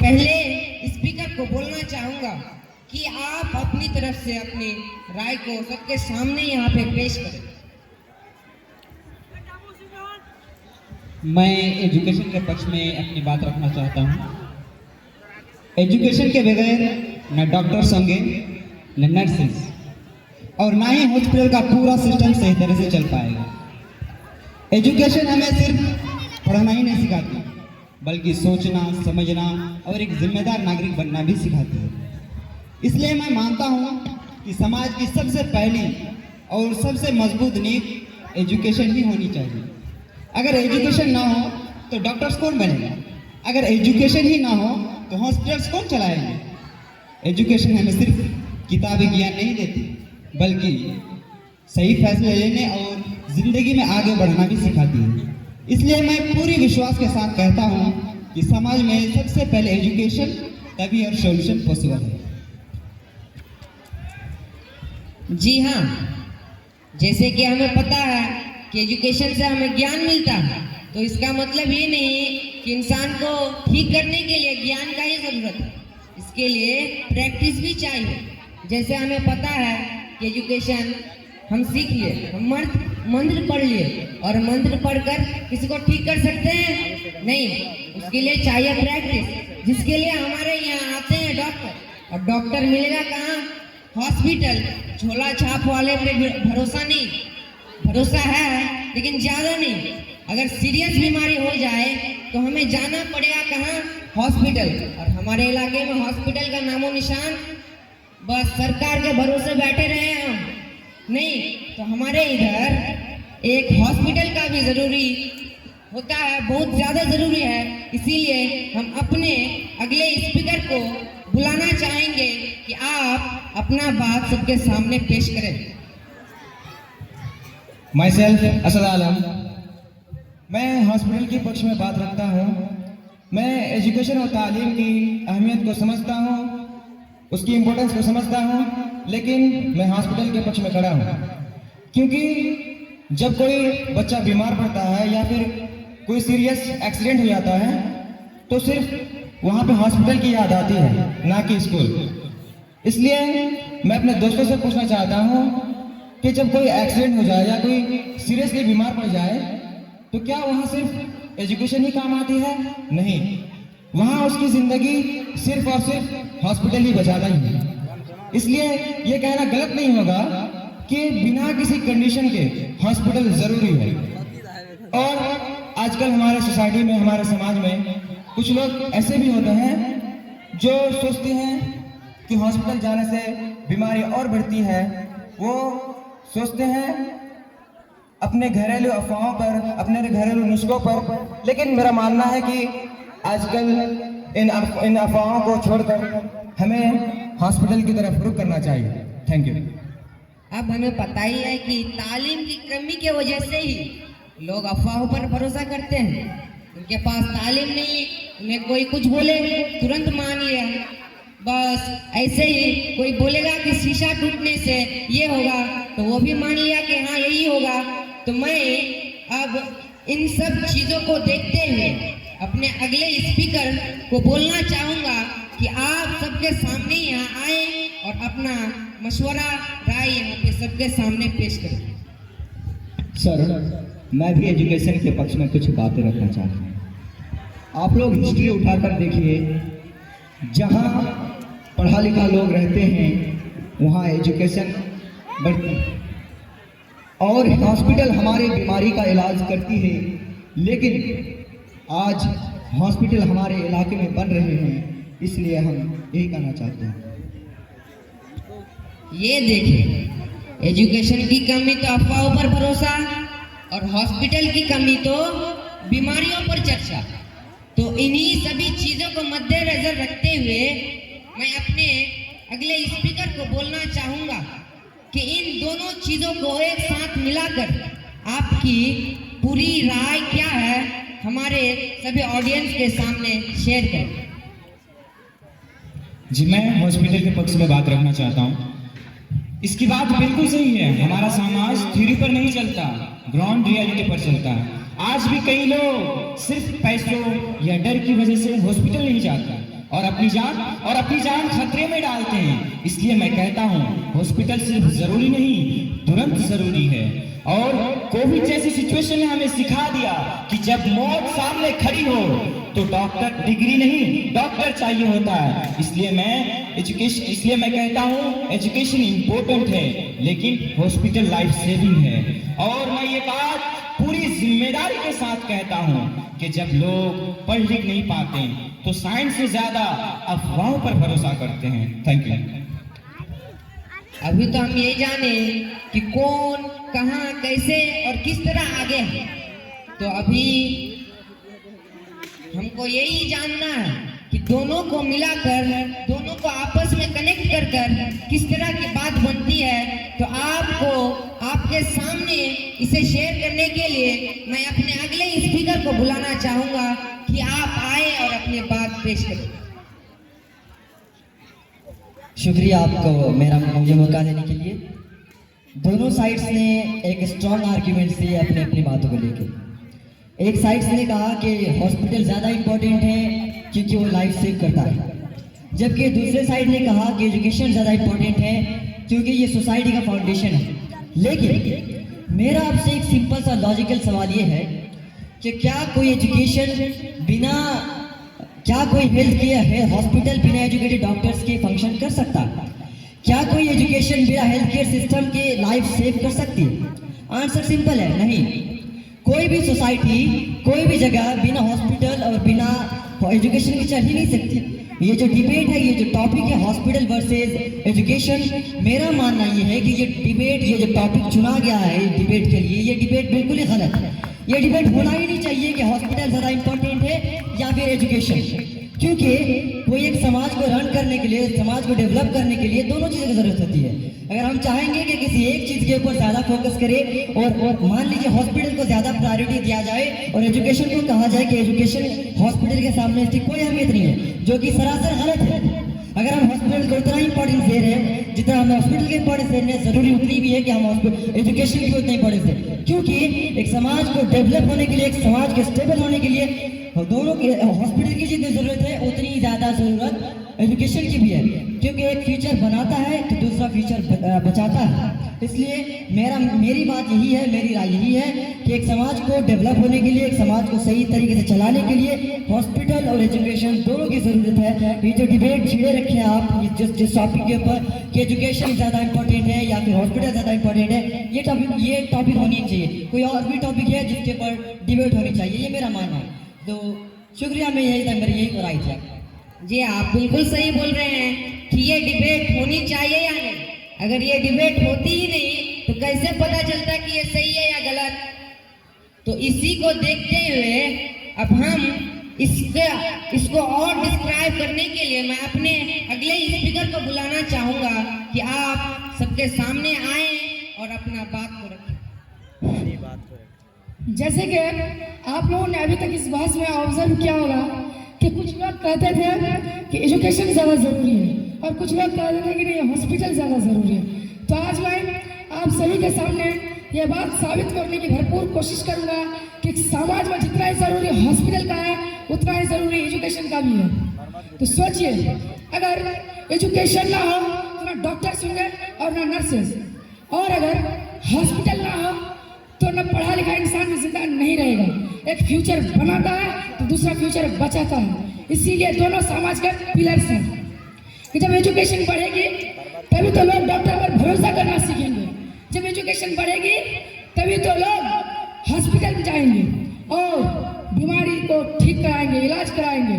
पहले स्पीकर को बोलना चाहूँगा कि आप अपनी तरफ से अपनी राय को सबके सामने यहाँ पे पेश करें। मैं एजुकेशन के पक्ष में अपनी बात रखना चाहता हूँ। एजुकेशन के बगैर न डॉक्टर्स होंगे, न नर्सेस, और ना ही हॉस्पिटल का पूरा सिस्टम सही तरह से चल पाएगा। एजुकेशन हमें सिर्फ पढ़ना ही नहीं सिखाती, बल्कि सोचना, समझना और एक जिम्मेदार नागरिक बनना भी सिखाती है। इसलिए मैं मानता हूँ कि समाज की सबसे पहली और सबसे मजबूत नींव एजुकेशन ही होनी चाहिए। अगर एजुकेशन ना हो तो डॉक्टर्स कौन बनेगा? अगर एजुकेशन ही ना हो तो हॉस्पिटल्स कौन चलाएंगे? एजुकेशन हमें सिर्फ किताबी ज्ञान नहीं देती, बल्कि सही फैसले लेने और जिंदगी में आगे बढ़ना भी सिखाती है। इसलिए मैं पूरी विश्वास के साथ कहता हूँ कि समाज में सबसे पहले एजुकेशन, तभी और सॉल्यूशन पॉसिबल है। जी हाँ, जैसे कि हमें पता है कि एजुकेशन से हमें ज्ञान मिलता है, तो इसका मतलब ये नहीं कि इंसान को ठीक करने के लिए ज्ञान का ही जरूरत है, इसके लिए प्रैक्टिस भी चाहिए। जैसे हमें पता है कि एजुकेशन हम सीख लिए, हम मंत्र पढ़ लिए, और मंत्र पढ़कर किसी को ठीक कर सकते हैं? नहीं, उसके लिए चाहिए प्रैक्टिस, जिसके लिए हमारे यहाँ आते हैं डॉक्टर। और डॉक्टर मिलेगा कहाँ? हॉस्पिटल। झोला छाप वाले पे भरोसा नहीं, भरोसा है लेकिन ज़्यादा नहीं। अगर सीरियस बीमारी हो जाए तो हमें जाना पड़ेगा कहाँ? हॉस्पिटल। और हमारे इलाके में हॉस्पिटल का नामो निशान, बस सरकार के भरोसे बैठे रहे हम नहीं। तो हमारे इधर एक हॉस्पिटल का भी ज़रूरी होता है, बहुत ज़्यादा ज़रूरी है। इसीलिए हम अपने अगले स्पीकर को बुलाना चाहेंगे कि आप अपना बात सबके सामने पेश करें। माइसेल्फ असद आलम, मैं हॉस्पिटल के पक्ष में बात रखता हूँ। मैं एजुकेशन और तालीम की अहमियत को समझता हूँ, उसकी इम्पोर्टेंस को समझता हूँ, लेकिन मैं हॉस्पिटल के पक्ष में खड़ा हूँ। क्योंकि जब कोई बच्चा बीमार पड़ता है या फिर कोई सीरियस एक्सीडेंट हो जाता है तो सिर्फ वहाँ पे हॉस्पिटल की याद आती है, ना कि स्कूल। इसलिए मैं अपने दोस्तों से पूछना चाहता हूँ कि जब कोई एक्सीडेंट हो जाए या कोई सीरियसली बीमार पड़ जाए तो क्या वहाँ सिर्फ एजुकेशन ही काम आती है? नहीं, वहाँ उसकी ज़िंदगी सिर्फ और सिर्फ हॉस्पिटल ही बचाता ही है। इसलिए ये कहना गलत नहीं होगा कि बिना किसी कंडीशन के हॉस्पिटल ज़रूरी है। और आजकल हमारे सोसाइटी में, हमारे समाज में कुछ लोग ऐसे भी होते हैं जो सोचते हैं कि हॉस्पिटल जाने से बीमारी और बढ़ती है। वो सोचते हैं अपने घरेलू अफवाहों पर, अपने घरेलू नुस्खों पर। लेकिन मेरा मानना है कि आजकल इन अफवाहों को छोड़कर हमें हॉस्पिटल की तरफ रुख करना चाहिए। Thank you. अब हमें पता ही है कि तालीम की कमी की वजह से ही लोग अफवाहों पर भरोसा करते हैं। उनके पास तालीम नहीं, उन्हें कोई कुछ बोले तुरंत मान लिया। बस ऐसे ही कोई बोलेगा कि शीशा टूटने से ये होगा तो वो भी मान लिया कि हाँ यही होगा। तो मैं अब इन सब चीज़ों को देखते हुए अपने अगले स्पीकर को बोलना चाहूँगा कि आप सबके सामने यहाँ आए और अपना मशवरा, राय यहाँ पे सबके सामने पेश करें। सर, मैं भी एजुकेशन के पक्ष में कुछ बातें रखना चाहता हूँ। आप लोग हिस्ट्री उठाकर देखिए, जहाँ पढ़ा लिखा लोग रहते हैं वहाँ एजुकेशन बढ़ती है और हॉस्पिटल हमारे बीमारी का इलाज करती है। लेकिन आज हॉस्पिटल हमारे इलाके में बन रहे हैं, इसलिए हम यही कहना चाहते हैं। ये देखिए, एजुकेशन की कमी तो अफवाहों पर भरोसा, और हॉस्पिटल की कमी तो बीमारियों पर चर्चा। तो इन्हीं सभी चीज़ों को मद्देनजर रखते हुए मैं अपने अगले स्पीकर को बोलना चाहूँगा कि इन दोनों चीज़ों को एक साथ मिलाकर आपकी पूरी राय क्या है हमारे सभी ऑडियंस के सामने शेयर करें। जी, मैं हॉस्पिटल के पक्ष में बात रखना चाहता हूँ। इसकी बात बिल्कुल सही है। हमारा समाज थ्योरी पर नहीं चलता, ग्राउंड रियलिटी पर चलता है। आज भी कई लोग सिर्फ पैसों या डर की वजह से हॉस्पिटल नहीं जाता, और अपनी जान खतरे में डालते हैं। इसलिए मैं कहता हूँ हॉस्पिटल सिर्फ जरूरी नहीं, तुरंत जरूरी है। और कोविड जैसी सिचुएशन ने हमें सिखा दिया कि जब मौत सामने खड़ी हो तो डॉक्टर डिग्री नहीं, डॉक्टर चाहिए होता है। इसलिए मैं कहता हूँ एजुकेशन इम्पोर्टेंट है, लेकिन हॉस्पिटल लाइफ सेविंग है। और मैं ये बात पूरी जिम्मेदारी के साथ कहता हूँ कि जब लोग पढ़ लिख नहीं पाते तो साइंस से ज्यादा अफवाहों पर भरोसा करते हैं। Thank you. अभी तो हम यही जाने कि कौन कहाँ कैसे और किस तरह आगे है, तो अभी हमको यही जानना है कि दोनों को मिलाकर, दोनों को आपस में कनेक्ट कर किस तरह की बात बनती है। तो आपको आपके सामने इसे शेयर करने के लिए मैं अपने अगले स्पीकर को बुलाना चाहूंगा कि आप आए और अपनी बात पेश करें। शुक्रिया आपको मुझे मौका देने के लिए। दोनों साइड्स ने एक स्ट्रॉन्ग आर्ग्यूमेंट दिए अपने अपनी बातों को लेकर। एक साइड्स ने कहा कि हॉस्पिटल ज़्यादा इम्पोर्टेंट है क्योंकि वो लाइफ सेव करता है, जबकि दूसरे साइड ने कहा कि एजुकेशन ज़्यादा इम्पोर्टेंट है क्योंकि ये सोसाइटी का फाउंडेशन है। लेकिन मेरा आपसे एक सिंपल सा लॉजिकल सवाल ये है कि क्या कोई हेल्थ केयर हॉस्पिटल बिना एजुकेटेड डॉक्टर्स के फंक्शन कर सकता है? क्या कोई एजुकेशन बिना हेल्थ केयर सिस्टम के लाइफ सेव कर सकती है? आंसर सिंपल है, नहीं। कोई भी सोसाइटी, कोई भी जगह बिना हॉस्पिटल और बिना एजुकेशन के चल ही नहीं सकती। ये जो डिबेट है, ये जो टॉपिक है हॉस्पिटल वर्सेस एजुकेशन, मेरा मानना ये है कि ये जो टॉपिक चुना गया है डिबेट के लिए, ये डिबेट बिल्कुल ही गलत है। ये डिबेट होना ही नहीं चाहिए कि हॉस्पिटल ज़्यादा इम्पोर्टेंट है या फिर एजुकेशन, क्योंकि कोई एक समाज को रन करने के लिए, समाज को डेवलप करने के लिए दोनों चीज़ों की ज़रूरत होती है। अगर हम चाहेंगे कि किसी एक चीज़ के ऊपर ज़्यादा फोकस करें और मान लीजिए हॉस्पिटल को ज़्यादा प्रायोरिटी दिया जाए और एजुकेशन को कहा जाए कि एजुकेशन हॉस्पिटल के सामने इसकी कोई अहमियत नहीं है, जो कि सरासर गलत है। अगर हम हॉस्पिटल को उतना इंपॉर्टेंस दे रहे हैं जितना हम हॉस्पिटल के इंपॉर्टेंस दे रहे हैं, जरूरी उतनी भी है कि हम एजुकेशन की उतना इंपॉर्टेंस दें, क्योंकि एक समाज को डेवलप होने के लिए, एक समाज के स्टेबल होने के लिए दोनों के हॉस्पिटल की जितनी ज़रूरत है उतनी ज़्यादा ज़रूरत एजुकेशन की भी है, क्योंकि एक फ्यूचर बनाता है तो दूसरा फ्यूचर बचाता है। इसलिए मेरी बात यही है, मेरी राय यही है कि एक समाज को डेवलप होने के लिए, एक समाज को सही तरीके से चलाने के लिए हॉस्पिटल और एजुकेशन दोनों की ज़रूरत है। ये जो डिबेट छिड़े रखे हैं आप जिस टॉपिक के ऊपर कि एजुकेशन ज़्यादा इंपॉर्टेंट है या फिर हॉस्पिटल ज़्यादा इंपॉर्टेंट है, ये टॉपिक होनी चाहिए। कोई और भी टॉपिक है जिसके ऊपर डिबेट होनी चाहिए, ये मेरा मानना है। तो शुक्रिया, मैं यही था, मेरी यही राय थी। जी आप बिल्कुल सही बोल रहे हैं कि ये डिबेट होनी चाहिए या नहीं। अगर ये डिबेट होती ही नहीं तो कैसे पता चलता कि ये सही है या गलत। तो इसी को देखते हुए अब हम इसको और डिस्क्राइब करने के लिए मैं अपने अगले स्पीकर को बुलाना चाहूंगा कि आप सबके सामने आए और अपना बात को रखें। जैसे कि आप लोगों ने अभी तक इस बहस में ऑब्जर्व किया होगा कि कुछ लोग कहते थे कि एजुकेशन ज़्यादा ज़रूरी है और कुछ लोग कहते थे कि नहीं हॉस्पिटल ज़्यादा ज़रूरी है। तो आज मैं आप सभी के सामने ये बात साबित करने की भरपूर कोशिश करूँगा कि समाज में जितना ही ज़रूरी हॉस्पिटल का है उतना ही ज़रूरी एजुकेशन का भी है। तो सोचिए, अगर एजुकेशन ना हो तो ना डॉक्टर्स होंगे और ना नर्सेज, और अगर हॉस्पिटल ना हो तो न पढ़ा लिखा इंसान भी जिंदा नहीं रहेगा। एक फ्यूचर बनाता है तो दूसरा फ्यूचर बचाता है। इसीलिए दोनों समाज के पिलर्स हैं कि जब एजुकेशन बढ़ेगी तभी तो लोग डॉक्टर पर भरोसा करना सीखेंगे, जब एजुकेशन बढ़ेगी तभी तो लोग हॉस्पिटल जाएंगे और बीमारी को ठीक कराएंगे, इलाज कराएंगे।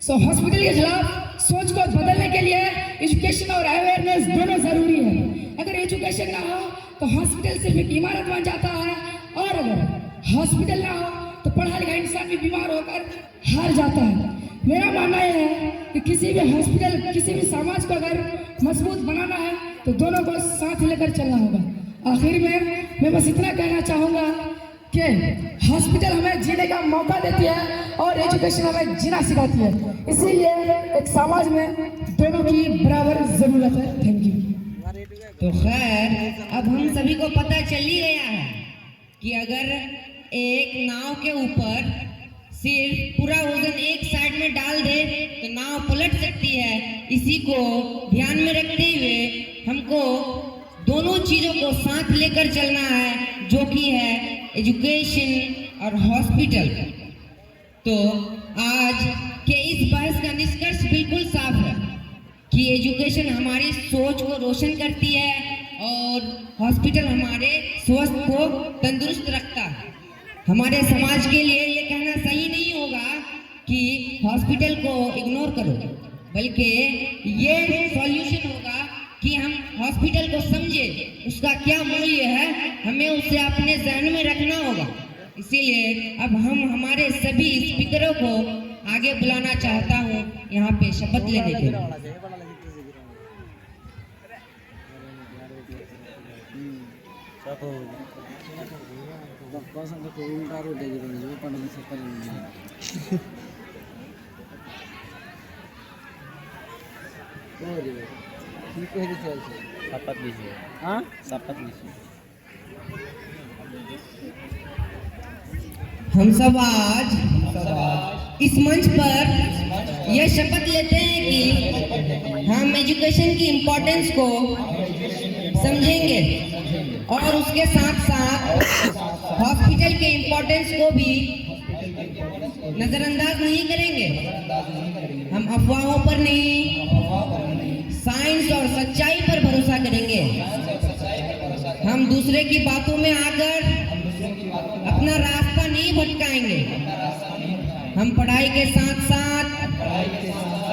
सो हॉस्पिटल के खिलाफ सोच को बदलने के लिए एजुकेशन और अवेयरनेस दोनों जरूरी है। अगर एजुकेशन ना हो तो हॉस्पिटल सिर्फ एक इमारत बन जाता है, और अगर हॉस्पिटल ना हो तो पढ़ा लिखा इंसान भी बीमार होकर हार जाता है। मेरा मानना यह है कि किसी भी हॉस्पिटल, किसी भी समाज को अगर मजबूत बनाना है तो दोनों को साथ लेकर चलना होगा। आखिर में मैं बस इतना कहना चाहूँगा कि हॉस्पिटल हमें जीने का मौका देती है और एजुकेशन हमें जीना सिखाती है। इसीलिए एक समाज में दोनों की बराबर ज़रूरत है। Thank you. तो खैर अब हम सभी को पता चल ही गया है कि अगर एक नाव के ऊपर सिर्फ पूरा वजन एक साइड में डाल नाव पलट सकती है, इसी को ध्यान में रखते हुए हमको दोनों चीजों को साथ लेकर चलना है, जो कि है एजुकेशन और हॉस्पिटल। तो आज के इस बहस का निष्कर्ष बिल्कुल साफ है कि एजुकेशन हमारी सोच को रोशन करती है और हॉस्पिटल हमारे स्वास्थ्य को तंदुरुस्त रखता है। हमारे समाज के लिए ये कहना सही नहीं होगा कि हॉस्पिटल को इग्नोर करो, बल्कि ये सॉल्यूशन होगा कि हम हॉस्पिटल को समझें, उसका क्या मूल्य है, हमें उसे अपने ज़हन में रखना होगा। इसीलिए अब हम हमारे सभी स्पीकरों को आगे बुलाना चाहता हूँ यहाँ पे शपथ लेने के लिए। शपथ लीजिए। हाँ, शपथ लीजिए। हम सब आज इस मंच पर यह शपथ लेते हैं कि हम एजुकेशन की इम्पोर्टेंस को समझेंगे और उसके साथ साथ हॉस्पिटल के इम्पोर्टेंस को भी नजरअंदाज नहीं करेंगे। हम अफवाहों पर नहीं, साइंस और सच्चाई पर भरोसा करेंगे। हम दूसरे की बातों में आकर अपना रास्ता नहीं भटकाएंगे। हम पढ़ाई के साथ साथ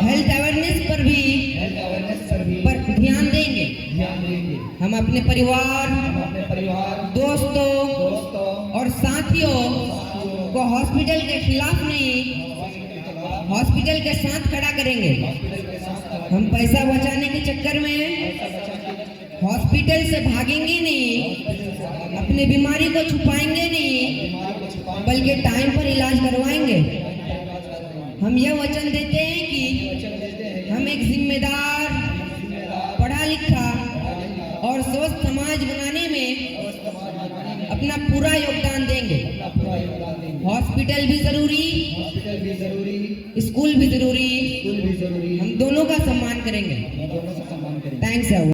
हेल्थ अवेयरनेस पर भी ध्यान देंगे। हम अपने परिवार, दोस्तों और साथियों को हॉस्पिटल के खिलाफ नहीं, हॉस्पिटल के साथ खड़ा करेंगे। हम पैसा बचाने के चक्कर में हॉस्पिटल से भागेंगे नहीं, अपनी बीमारी को छुपाएंगे नहीं, बल्कि टाइम पर इलाज करवाएंगे। हम यह वचन देते हैं कि हम एक जिम्मेदार, पढ़ा लिखा और स्वस्थ समाज बनाने में अपना पूरा योगदान देंगे। हॉस्पिटल भी जरूरी, स्कूल भी जरूरी, हम दोनों का सम्मान करेंगे।